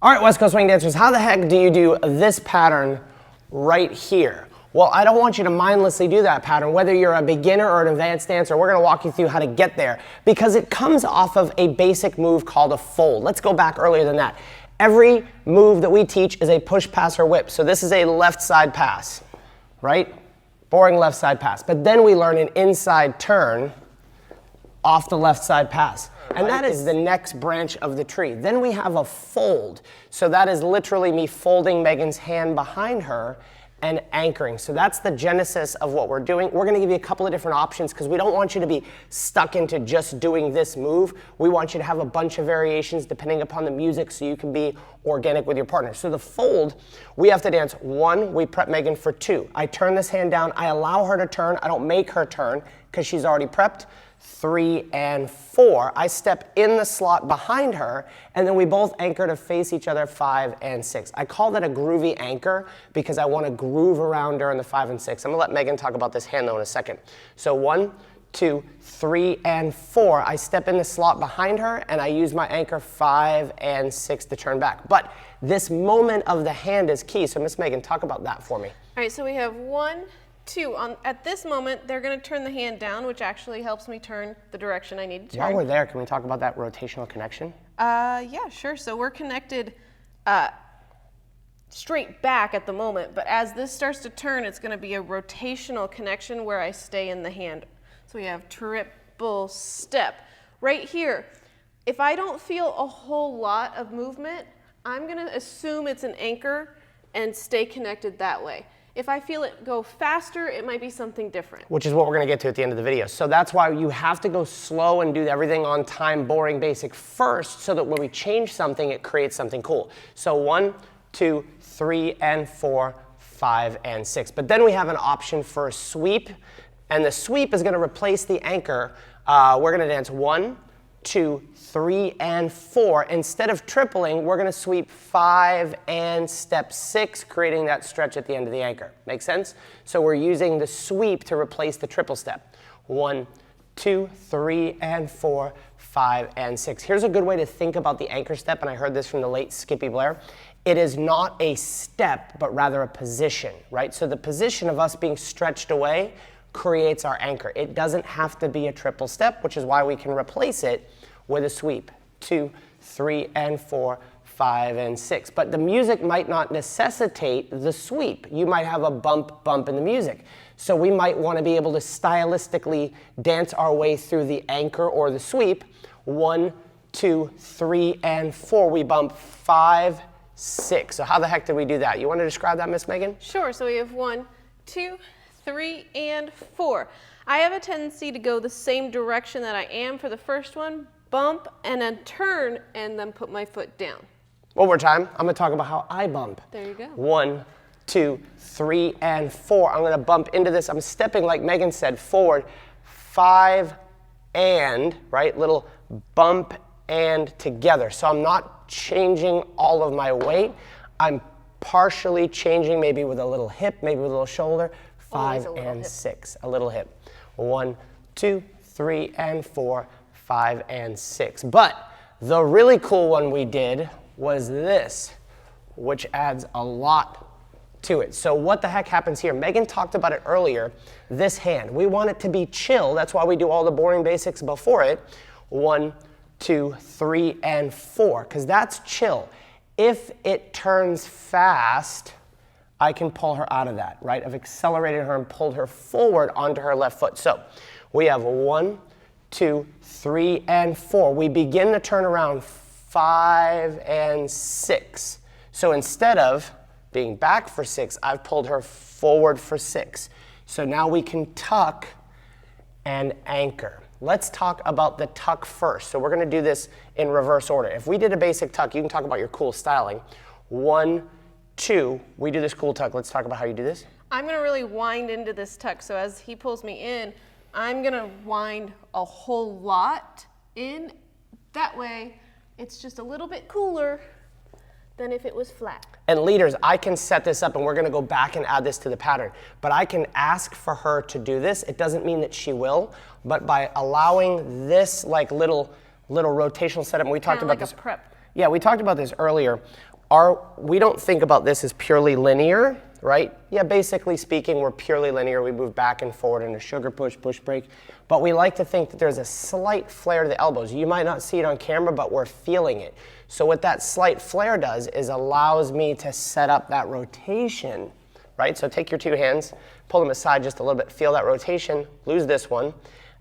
All right, West Coast Swing Dancers, how the heck do you do this pattern right here? Well, I don't want you to mindlessly do that pattern, whether you're a beginner or an advanced dancer. We're gonna walk you through how to get there because it comes off of a basic move called a fold. Let's go back earlier than that. Every move that we teach is a push, pass, or whip. So this is a left side pass, right? Boring left side pass. But then we learn an inside turn off the left side pass. And that is the next branch of the tree. Then we have a fold. So that is literally me folding Megan's hand behind her and anchoring. So that's the genesis of what we're doing. We're gonna give you a couple of different options because we don't want you to be stuck into just doing this move. We want you to have a bunch of variations depending upon the music so you can be organic with your partner. So the fold, we have to dance 1, we prep Megan for 2. I turn this hand down, I allow her to turn, I don't make her turn because she's already prepped. 3 and 4, I step in the slot behind her, and then we both anchor to face each other 5 and 6. I call that a groovy anchor because I want to groove around during the 5 and 6. I'm gonna let Megan talk about this hand though in a second. So 1, 2, 3, and 4, I step in the slot behind her and I use my anchor 5 and 6 to turn back. But this moment of the hand is key, so Miss Megan, talk about that for me. All right, so we have 1, 2. At this moment, they're going to turn the hand down, which actually helps me turn the direction I need to turn. While we're there, can we talk about that rotational connection? Yeah, sure. So we're connected straight back at the moment, but as this starts to turn, it's going to be a rotational connection where I stay in the hand. So we have triple step. Right here, if I don't feel a whole lot of movement, I'm going to assume it's an anchor and stay connected that way. If I feel it go faster, it might be something different. Which is what we're gonna get to at the end of the video. So that's why you have to go slow and do everything on time, boring, basic first, so that when we change something, it creates something cool. So 1, 2, 3, and 4, 5, and 6. But then we have an option for a sweep, and the sweep is gonna replace the anchor. We're gonna dance 1, 2, 3, and 4. Instead of tripling, we're gonna sweep 5 and step 6, creating that stretch at the end of the anchor. Make sense? So we're using the sweep to replace the triple step. 1, 2, 3, and 4, 5, and 6. Here's a good way to think about the anchor step, and I heard this from the late Skippy Blair. It is not a step, but rather a position, right? So the position of us being stretched away creates our anchor. It doesn't have to be a triple step, which is why we can replace it with a sweep. 2, 3, and 4, 5, and 6. But the music might not necessitate the sweep. You might have a bump in the music. So we might want to be able to stylistically dance our way through the anchor or the sweep. 1, 2, 3, and 4. We bump 5, 6. So how the heck did we do that? You want to describe that, Miss Megan? Sure. So we have 1, 2, 3, and 4. I have a tendency to go the same direction that I am for the first one, bump, and then turn, and then put my foot down. One more time. I'm going to talk about how I bump. There you go. 1, 2, 3, and 4. I'm going to bump into this. I'm stepping, like Megan said, forward. 5 and, right? Little bump and together. So I'm not changing all of my weight. I'm partially changing, maybe with a little hip, maybe with a little shoulder. 5 and 6. A little hip. 1, 2, 3, and 4, 5, and 6. But the really cool one we did was this, which adds a lot to it. So what the heck happens here? Megan talked about it earlier. This hand, we want it to be chill. That's why we do all the boring basics before it. 1, 2, 3, and 4, because that's chill. If it turns fast, I can pull her out of that, right? I've accelerated her and pulled her forward onto her left foot. So we have 1, 2, 3, and 4. We begin to turn around 5 and 6. So instead of being back for 6, I've pulled her forward for 6. So now we can tuck and anchor. Let's talk about the tuck first. So we're going to do this in reverse order. If we did a basic tuck, you can talk about your cool styling. 1, 2, we do this cool tuck. Let's talk about how you do this. I'm going to really wind into this tuck. So as he pulls me in, I'm going to wind a whole lot in. That way, it's just a little bit cooler than if it was flat. And leaders, I can set this up, and we're going to go back and add this to the pattern. But I can ask for her to do this. It doesn't mean that she will, but by allowing this like little rotational setup, and we talked about like this. A prep. Yeah, we talked about this earlier. We don't think about this as purely linear, right? Yeah, basically speaking, we're purely linear. We move back and forward in a sugar push, push break. But we like to think that there's a slight flare to the elbows. You might not see it on camera, but we're feeling it. So what that slight flare does is allows me to set up that rotation, right? So take your two hands, pull them aside just a little bit, feel that rotation, lose this one.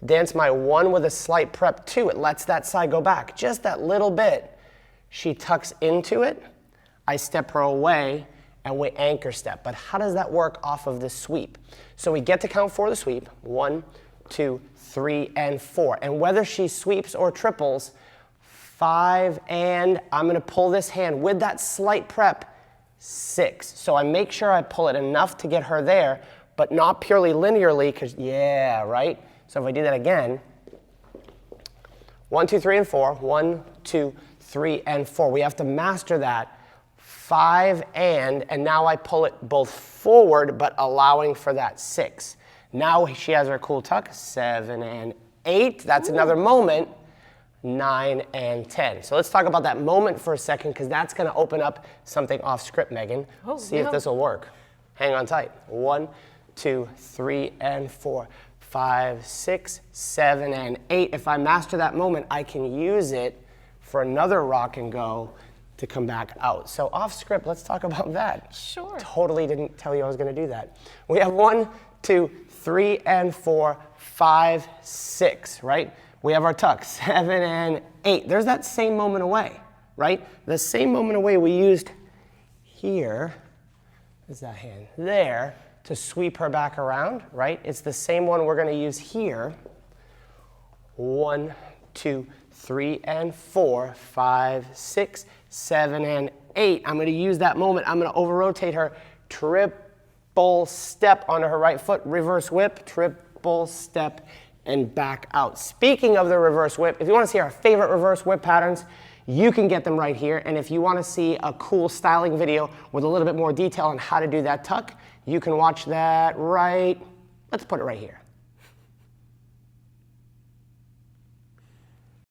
Dance my 1 with a slight prep 2. It lets that side go back, just that little bit. She tucks into it, I step her away, and we anchor step. But how does that work off of the sweep? So we get to count 4 the sweep, 1, 2, 3, and 4. And whether she sweeps or triples, 5, and I'm gonna pull this hand with that slight prep, 6. So I make sure I pull it enough to get her there, but not purely linearly, because yeah, right? So if I do that again, 1, 2, 3, and 4, 1, 2, 3, and 4. We have to master that. 5 and now I pull it both forward, but allowing for that 6. Now she has her cool tuck, 7 and 8. That's another moment, 9 and 10. So let's talk about that moment for a second, because that's going to open up something off script, Megan. See if this will work. Hang on tight. 1, 2, 3, and 4. 5, 6, 7, and 8. If I master that moment, I can use it for another rock and go to come back out. So off script, let's talk about that. Sure. Totally didn't tell you I was going to do that. We have 1, 2, 3, and 4, 5, 6, right? We have our tuck, 7 and 8. There's that same moment away, right? The same moment away we used here. Is that hand there to sweep her back around, right? It's the same one we're going to use here. 1, 2, 3, and 4, 5, 6, 7, and 8. I'm going to use that moment. I'm going to over-rotate her. Triple step onto her right foot, reverse whip, triple step, and back out. Speaking of the reverse whip, if you want to see our favorite reverse whip patterns, you can get them right here. And if you want to see a cool styling video with a little bit more detail on how to do that tuck, you can watch that right, let's put it right here.